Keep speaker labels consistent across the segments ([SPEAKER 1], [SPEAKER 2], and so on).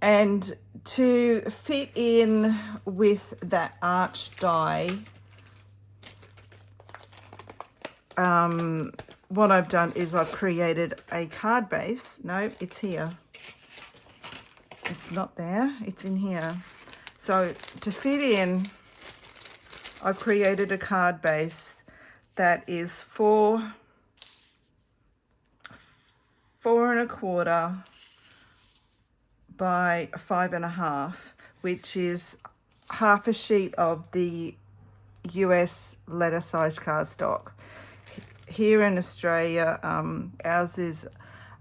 [SPEAKER 1] And to fit in with that arch die, what I've done is I've created a card base. No, it's here. It's not there, it's in here. So to fit in, I've created a card base that is 4.25 by 5.5, which is half a sheet of the US letter size cardstock. Here in Australia, ours is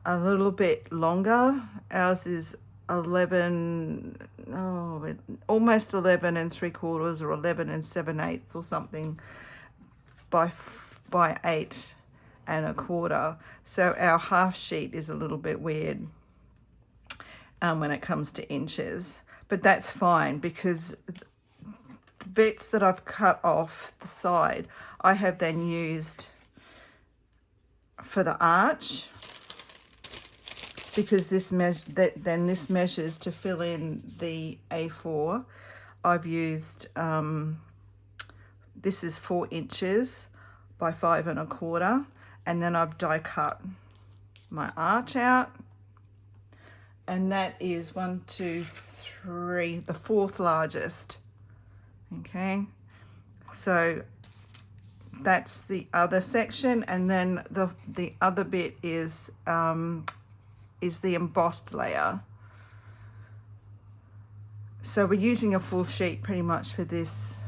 [SPEAKER 1] a little bit longer. Ours is 11, almost 11 3/4 or 11 7/8 or something by 8.25. So our half sheet is a little bit weird when it comes to inches, but that's fine because the bits that I've cut off the side, I have then used for the arch, because this this measures to fill in the A4. I've used this is 4 inches by 5.25, and then I've die cut my arch out, and that is 1, 2, 3, the 4th largest. Okay, so that's the other section, and then the other bit is the embossed layer. So we're using a full sheet pretty much for this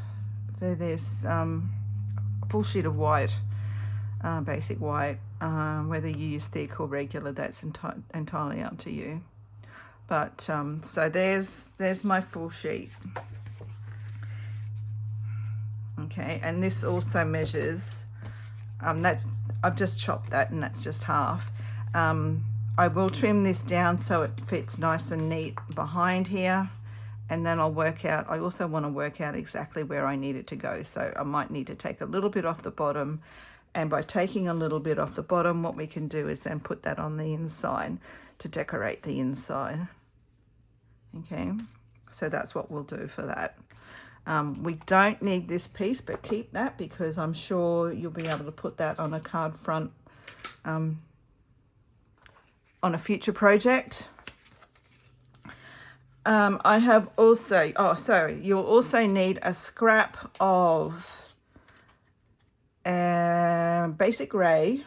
[SPEAKER 1] full sheet of white, basic white. Whether you use thick or regular, that's entirely up to you. But so there's my full sheet. Okay, and this also measures, I've just chopped that, and that's just half. I will trim this down so it fits nice and neat behind here, and then I'll work out, I also want to work out exactly where I need it to go. So I might need to take a little bit off the bottom, and by taking a little bit off the bottom, what we can do is then put that on the inside to decorate the inside. Okay, so that's what we'll do for that. We don't need this piece, but keep that, because I'm sure you'll be able to put that on a card front on a future project. I have also, you'll also need a scrap of basic grey,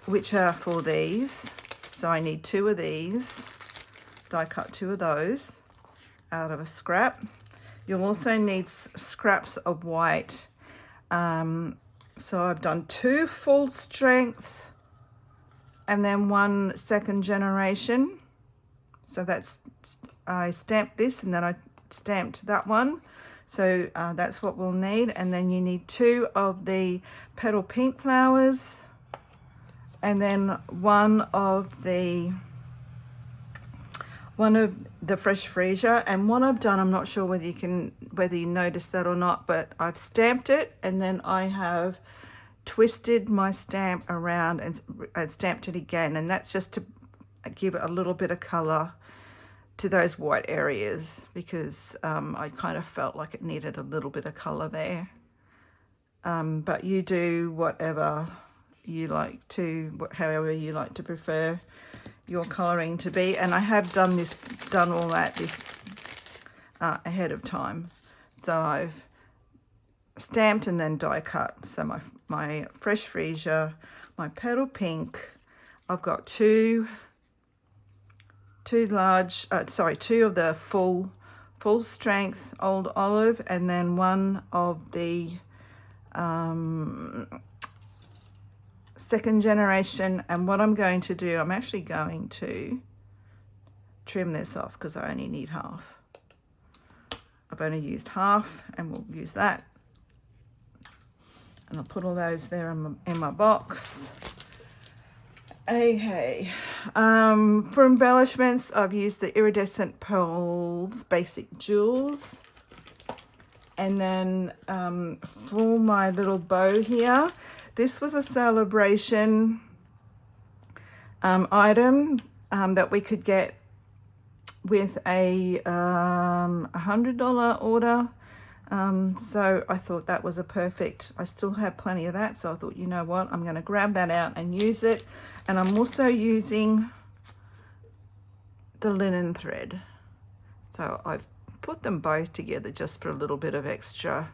[SPEAKER 1] which are for these. So I need 2 of these, die cut 2 of those out of a scrap. You'll also need scraps of white. So I've done 2 full strength and then 1 second generation. So that's, I stamped this and then I stamped that one. So that's what we'll need. And then you need 2 of the petal pink flowers, and then one of the fresh freesia. And what I've done, I'm not sure whether you noticed that or not, but I've stamped it, and then I have twisted my stamp around and stamped it again, and that's just to give it a little bit of color to those white areas, because I kind of felt like it needed a little bit of color there. But you do whatever you like to, however you like to prefer your coloring to be. And I have done all that ahead of time. So I've stamped and then die cut. So my fresh freesia, my petal pink, I've got 2 of the full strength old olive, and then 1 of the second generation. And what I'm going to do, I'm actually going to trim this off because I only need half. I've only used half, and we'll use that. And I'll put all those there in my box. Okay, for embellishments, I've used the Iridescent Pearls Basic Jewels. And then for my little bow here, this was a celebration item that we could get with a $100 order. So I thought that was a perfect, I still have plenty of that. So I thought, you know what, I'm going to grab that out and use it. And I'm also using the linen thread. So I've put them both together just for a little bit of extra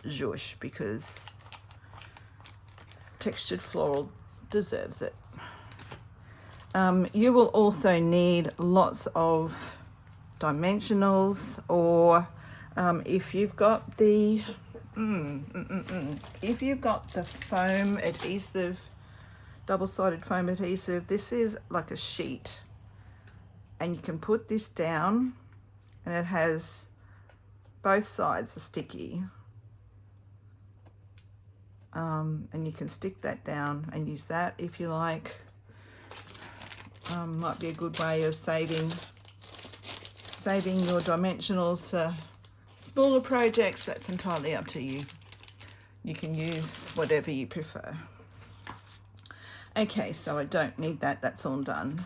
[SPEAKER 1] zhuzh, because textured floral deserves it. You will also need lots of dimensionals, or if you've got the if you've got the foam adhesive, double-sided foam adhesive, this is like a sheet, and you can put this down, and it has both sides are sticky, and you can stick that down and use that if you like. Might be a good way of saving your dimensionals for smaller projects. That's entirely up to you. You can use whatever you prefer. Okay, so I don't need that. That's all done.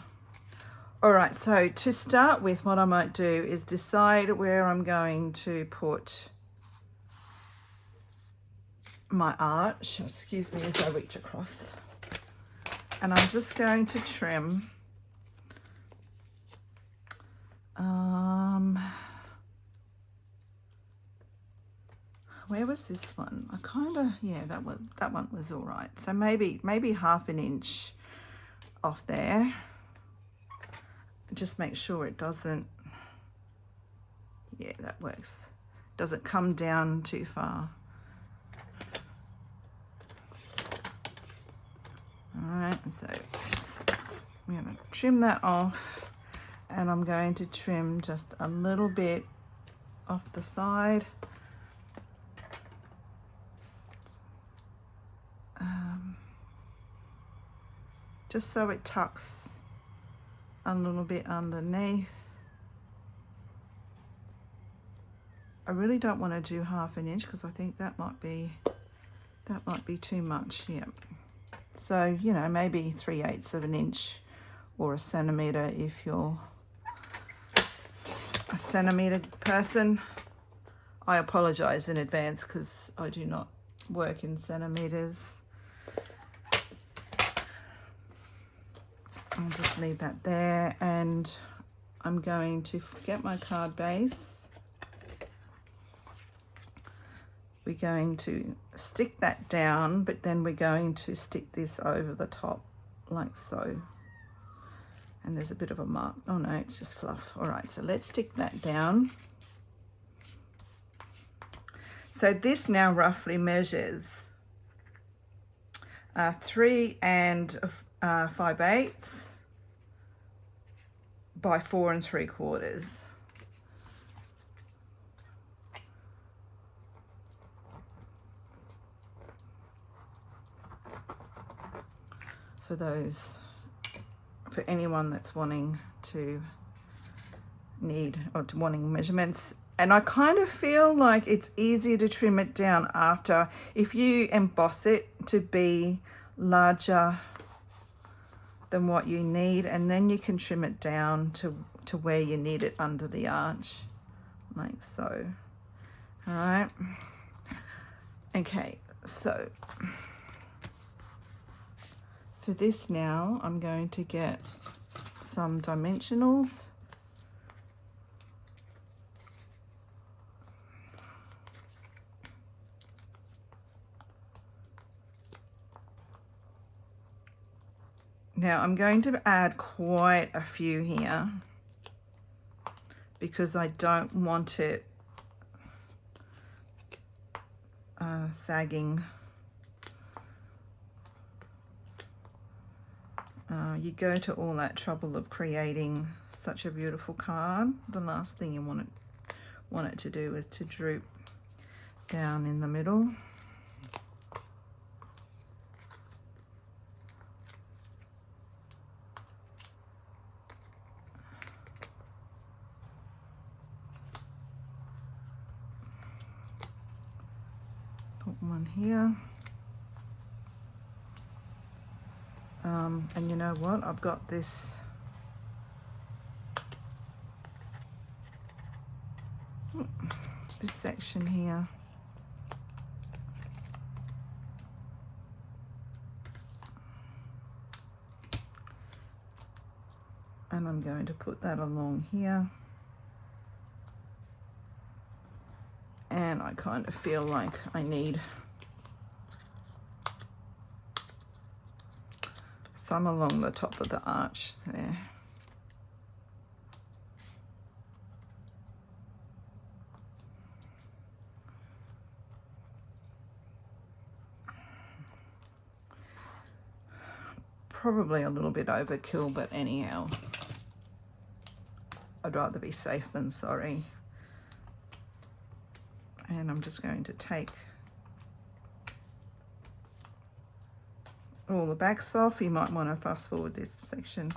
[SPEAKER 1] All right, so to start with, what I might do is decide where I'm going to put my arch. Excuse me as I reach across. And I'm just going to trim where was this one? I kind of, yeah, that one was all right. So maybe half an inch off there. Just make sure it doesn't, yeah, that works. Doesn't come down too far. All right, so I'm going to trim that off, and I'm going to trim just a little bit off the side. Just so it tucks a little bit underneath. I really don't want to do half an inch, because I think that might be too much. Yeah. So, you know, maybe 3/8 of an inch or a centimetre if you're a centimetre person. I apologise in advance because I do not work in centimetres. I'll just leave that there, and I'm going to get my card base. We're going to stick that down, but then we're going to stick this over the top like so. And there's a bit of a mark. Oh no, it's just fluff. All right, so let's stick that down. So this now roughly measures 3 5/8 by 4 3/4. For anyone that's wanting measurements. And I kind of feel like it's easier to trim it down after, if you emboss it to be larger than what you need, and then you can trim it down to where you need it under the arch, like so. All right. Okay, so for this now, I'm going to get some dimensionals. Now I'm going to add quite a few here because I don't want it sagging. You go to all that trouble of creating such a beautiful card. The last thing you want it to do is to droop down in the middle. Put one here. And you know what? I've got this this section here. And I'm going to put that along here. And I kind of feel like I need some along the top of the arch there. Probably a little bit overkill, but anyhow, I'd rather be safe than sorry. And I'm just going to take all the backs off. You might want to fast forward this section.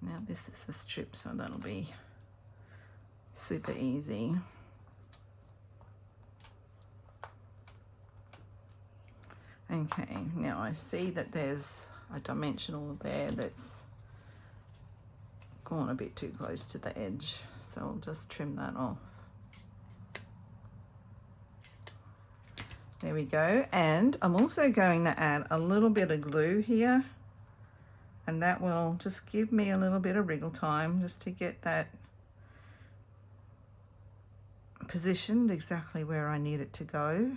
[SPEAKER 1] Now this is a strip, so that'll be super easy. Okay, now I see that there's a dimensional there that's gone a bit too close to the edge, so I'll just trim that off. There we go. And I'm also going to add a little bit of glue here, and that will just give me a little bit of wriggle time just to get that positioned exactly where I need it to go.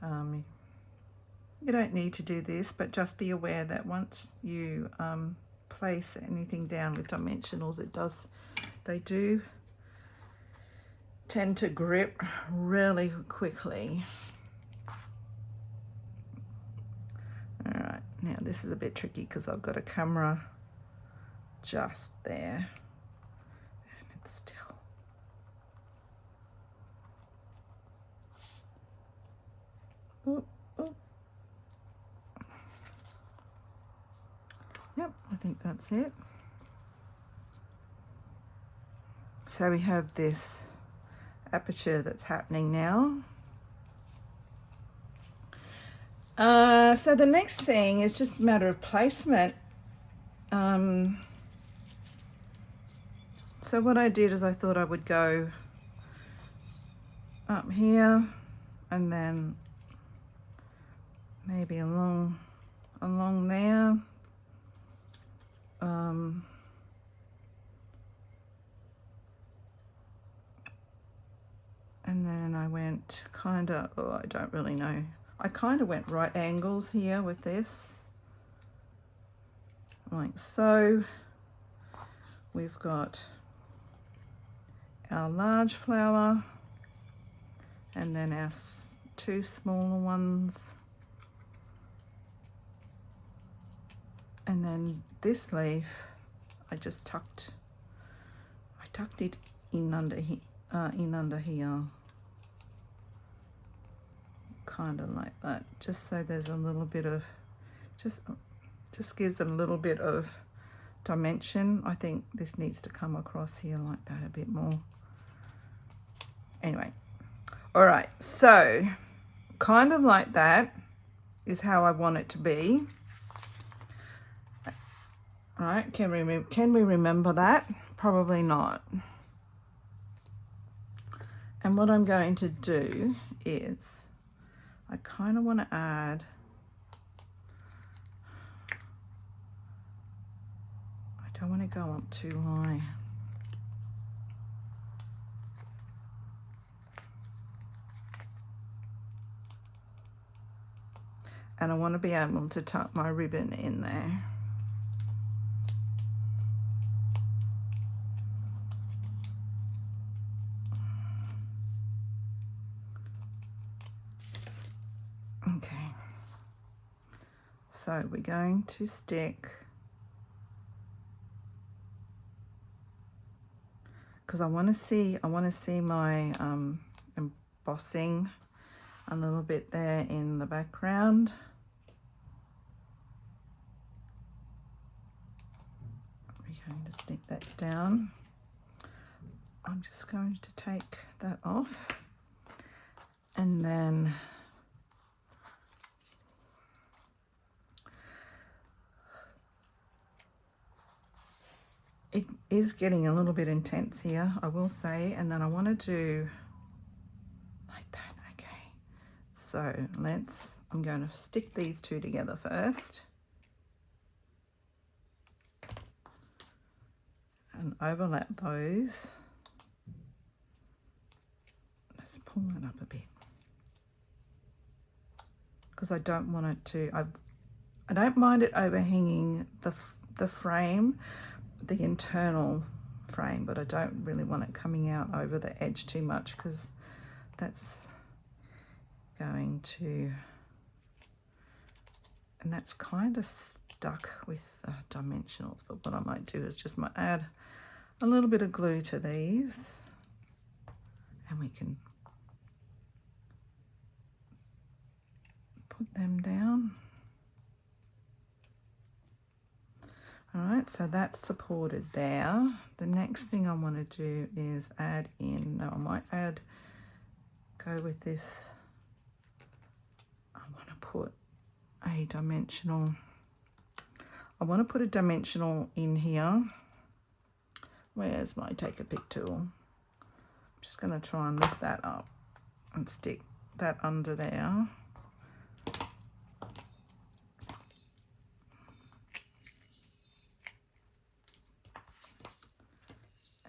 [SPEAKER 1] You don't need to do this, but just be aware that once you place anything down with dimensionals, they do tend to grip really quickly. All right, now this is a bit tricky because I've got a camera just there and it's still. Oh, oh. Yep, I think that's it. So we have this aperture that's happening now. So the next thing is just a matter of placement. So what I did is I thought I would go up here and then maybe along there. And then I went kind of, oh, I don't really know. I kind of went right angles here with this, like so. We've got our large flower and then our two smaller ones. And then this leaf, I just tucked it in under here, kind of like that, just so there's a little bit of, just gives it a little bit of dimension. I think this needs to come across here like that a bit more. Anyway, all right, so kind of like that is how I want it to be. All right, can we remember that? Probably not. And what I'm going to do is I kind of want to add, I don't want to go up too high. And I want to be able to tuck my ribbon in there. Okay, so we're going to stick because I want to see my embossing a little bit there in the background. We're going to stick that down. I'm just going to take that off, and then it is getting a little bit intense here, I will say, and then I want to do like that. Okay, so I'm going to stick these two together first and overlap those. Let's pull that up a bit because I don't want it to, I don't mind it overhanging the frame, the internal frame, but I don't really want it coming out over the edge too much because that's going to, and that's kind of stuck with the dimensionals. But what I might do is just add a little bit of glue to these, and we can put them down. All right, so that's supported there. The next thing I want to do is add in, no, I might go with this. I want to put a dimensional, in here. Where's my take a pic tool? I'm just going to try and lift that up and stick that under there.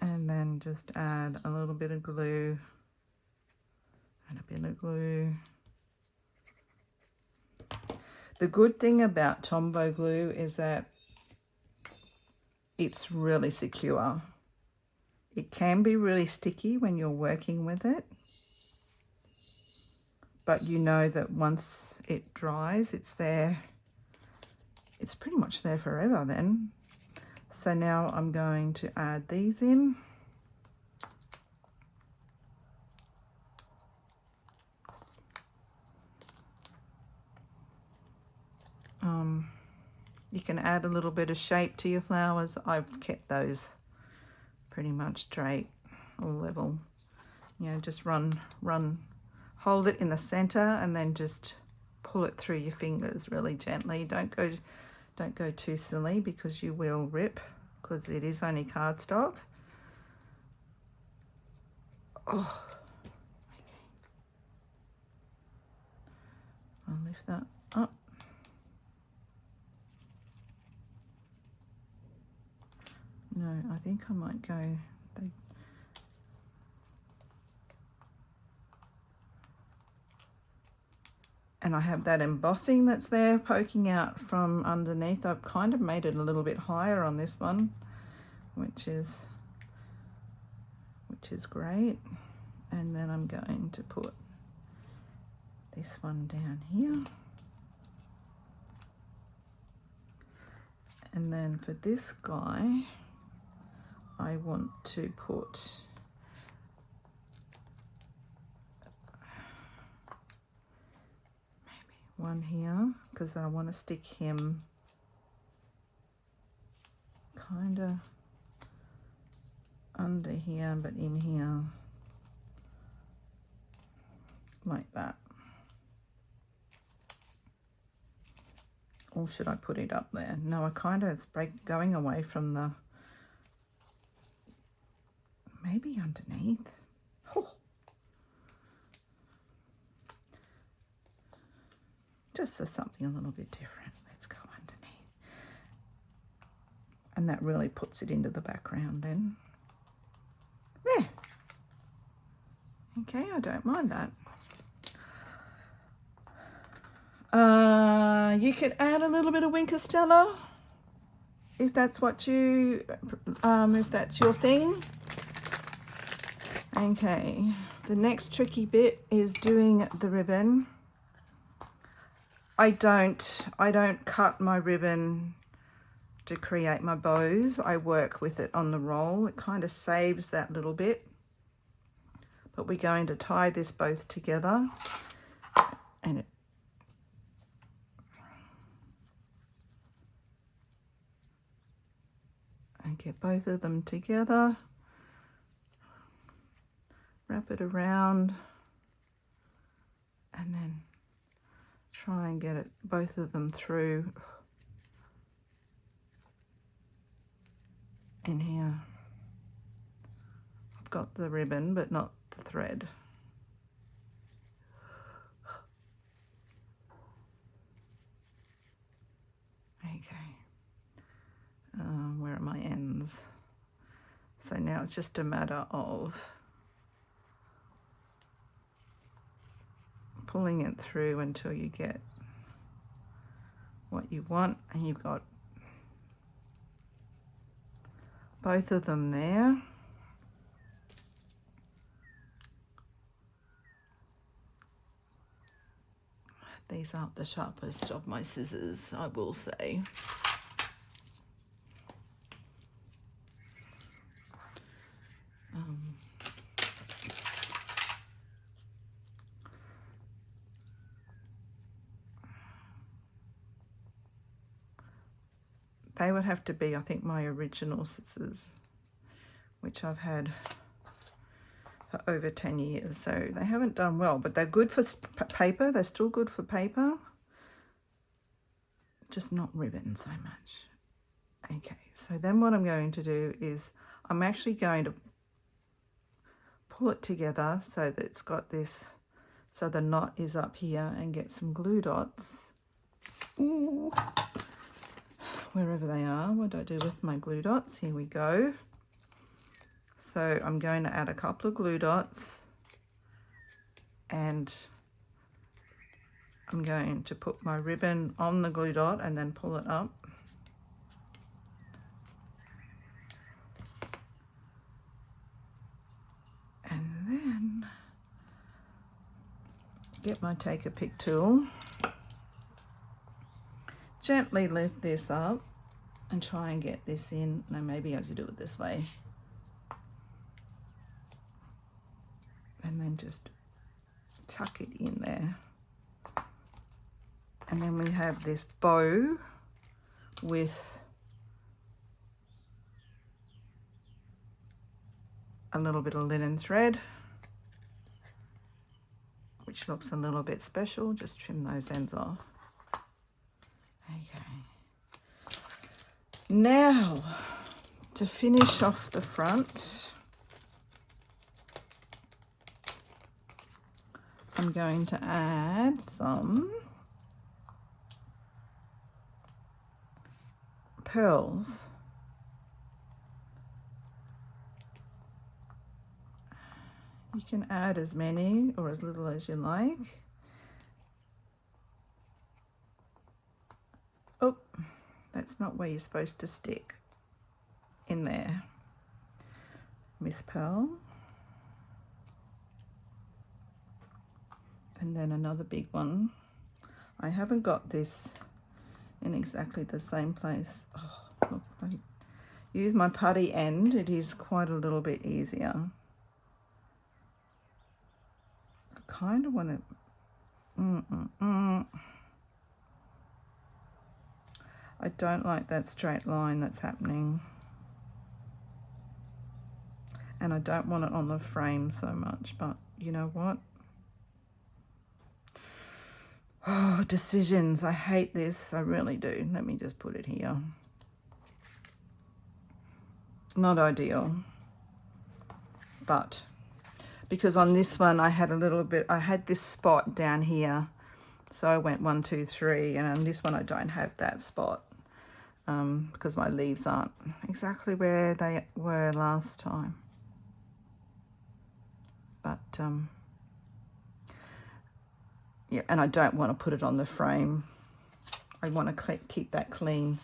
[SPEAKER 1] And then just add a little bit of glue and a bit of glue. The good thing about Tombow glue is that it's really secure. It can be really sticky when you're working with it, but you know that once it dries, it's there. It's pretty much there forever then. So now I'm going to add these in. You can add a little bit of shape to your flowers. I've kept those pretty much straight or level. You know, just hold it in the center and then just pull it through your fingers really gently. Don't go too silly because you will rip, because it is only cardstock. Oh, okay. I'll lift that up. No, I think I might go. And I have that embossing that's there poking out from underneath. I've kind of made it a little bit higher on this one, which is great. And then I'm going to put this one down here. And then for this guy, I want to put one here, because I want to stick him kind of under here, but in here like that. Or should I put it up there? No, I kind of going away from the, maybe underneath. Oh. Just for something a little bit different, let's go underneath. And that really puts it into the background then. There. Okay, I don't mind that. You could add a little bit of INKstella if that's what you, if that's your thing. Okay, the next tricky bit is doing the ribbon. I don't cut my ribbon to create my bows, I work with it on the roll. It kind of saves that little bit. But we're going to tie this both together and get both of them together. Wrap it around and then try and get it, both of them through in here. I've got the ribbon but not the thread. Okay, where are my ends? So now it's just a matter of pulling it through until you get what you want, and you've got both of them there. These aren't the sharpest of my scissors, I will say. They would have to be, I think, my original scissors, which I've had for over 10 years. So they haven't done well, but they're good for paper. They're still good for paper, just not ribbon so much. Okay, so then what I'm going to do is I'm actually going to pull it together so that it's got this, so the knot is up here, and get some glue dots. Ooh. Wherever they are. What do I do with my glue dots? Here we go. So I'm going to add a couple of glue dots, and I'm going to put my ribbon on the glue dot and then pull it up. And then get my take a pick tool. Gently lift this up and try and get this in. No, maybe I could do it this way. And then just tuck it in there. And then we have this bow with a little bit of linen thread, which looks a little bit special. Just trim those ends off. Okay, now to finish off the front, I'm going to add some pearls. You can add as many or as little as you like. Oh, that's not where you're supposed to stick. In there, Miss Pearl. And then another big one. I haven't got this in exactly the same place. Oh, look, I use my putty end. It is quite a little bit easier. I kind of want to... I don't like that straight line that's happening. And I don't want it on the frame so much, but you know what? Oh, decisions. I hate this. I really do. Let me just put it here. Not ideal. But because on this one I had a little bit, I had this spot down here. So I went 1, 2, 3, and on this one I don't have that spot. Because my leaves aren't exactly where they were last time. But yeah, and I don't want to put it on the frame. I want to keep that clean.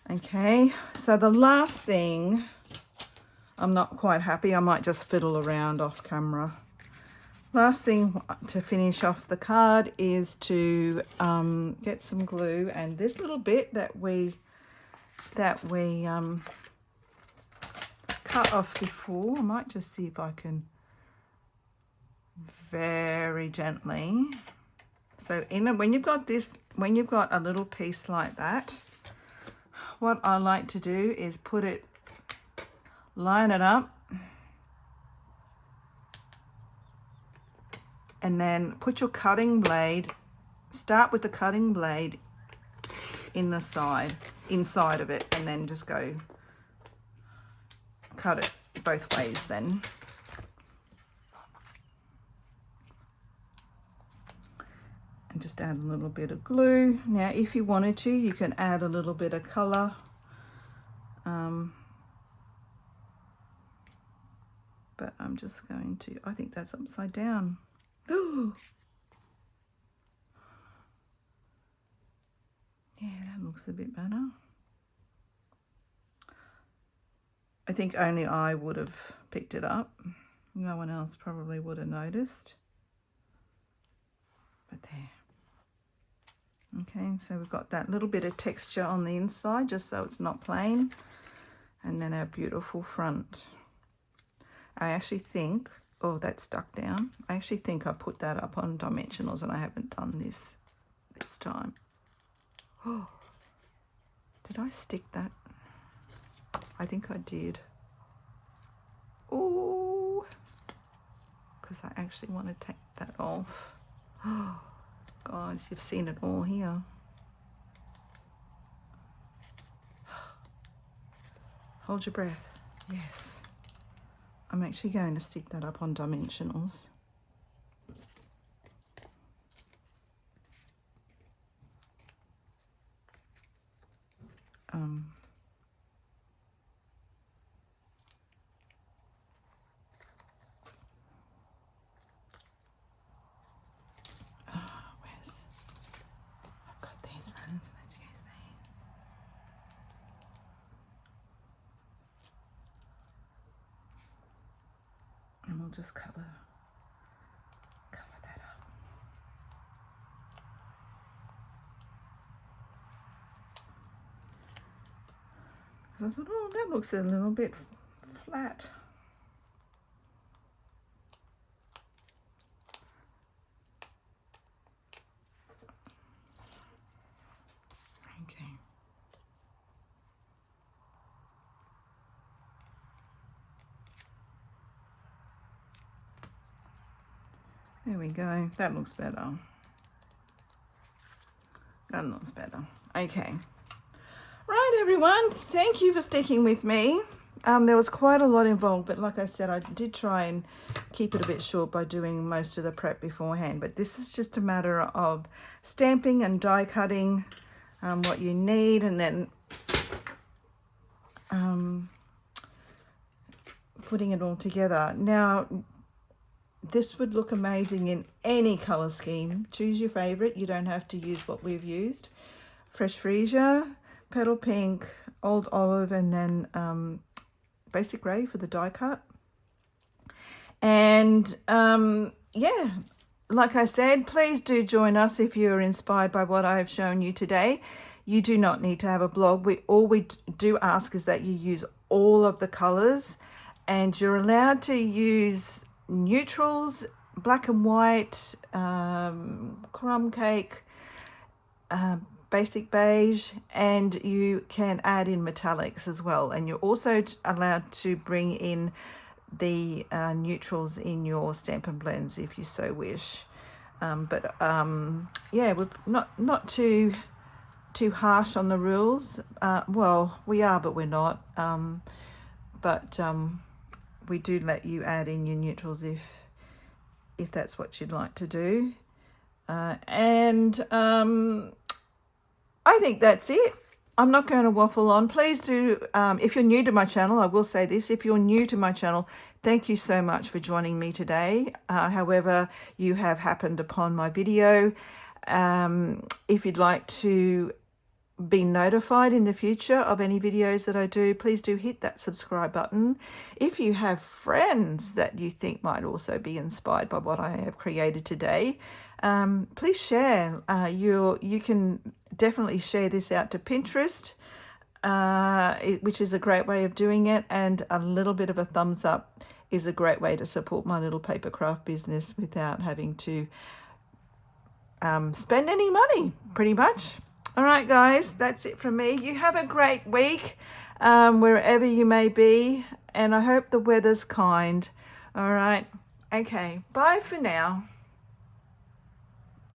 [SPEAKER 1] Okay, so the last thing, I'm not quite happy. I might just fiddle around off camera. Last thing to finish off the card is to get some glue, and this little bit that we that we cut off before. I might just see if I can very gently. So when you've got this, when you've got a little piece like that, what I like to do is line it up, and then put your cutting blade, start with the cutting blade in the inside of it, and then just go cut it both ways then. And just add a little bit of glue. Now, if you wanted to, you can add a little bit of colour. But I'm just going to, I think that's upside down. Ooh. Yeah, that looks a bit better. I think only I would have picked it up. No one else probably would have noticed. But there. Okay, so we've got that little bit of texture on the inside, just so it's not plain. And then our beautiful front. I actually think, oh, that's stuck down. I actually think I put that up on dimensionals, and I haven't done this time. Oh, did I stick that? I think I did. Oh, because I actually want to take that off. Oh, guys, you've seen it all here. Hold your breath. Yes. I'm actually going to stick that up on dimensionals. I've got these ones. Let's use these. And we'll just cover that up. I thought, oh, that looks a little bit flat. Okay. There we go. That looks better. That looks better. Okay. Right, everyone. Thank you for sticking with me. There was quite a lot involved, but like I said, I did try and keep it a bit short by doing most of the prep beforehand. But this is just a matter of stamping and die cutting what you need, and then putting it all together. Now, this would look amazing in any color scheme. Choose your favorite. You don't have to use what we've used. Fresh Freesia, Petal Pink, Old Olive, and then Basic Grey for the die cut. And yeah, like I said, please do join us if you're inspired by what I have shown you today. You do not need to have a blog. All we do ask is that you use all of the colors, and you're allowed to use neutrals, black and white, crumb cake, basic beige, and you can add in metallics as well. And you're also allowed to bring in the neutrals in your Stampin' Blends if you so wish. Yeah, we're not too harsh on the rules. Well, we are, but we're not. We do let you add in your neutrals if that's what you'd like to do. I think that's it. I'm not going to waffle on. Please do, if you're new to my channel, I will say this, if you're new to my channel, thank you so much for joining me today. However you have happened upon my video. If you'd like to be notified in the future of any videos that I do, please do hit that subscribe button. If you have friends that you think might also be inspired by what I have created today, please share. You can definitely share this out to Pinterest, which is a great way of doing it, and a little bit of a thumbs up is a great way to support my little paper craft business without having to spend any money, pretty much. All right, guys, that's it from me. You have a great week wherever you may be, and I hope the weather's kind. All right, okay, bye for now.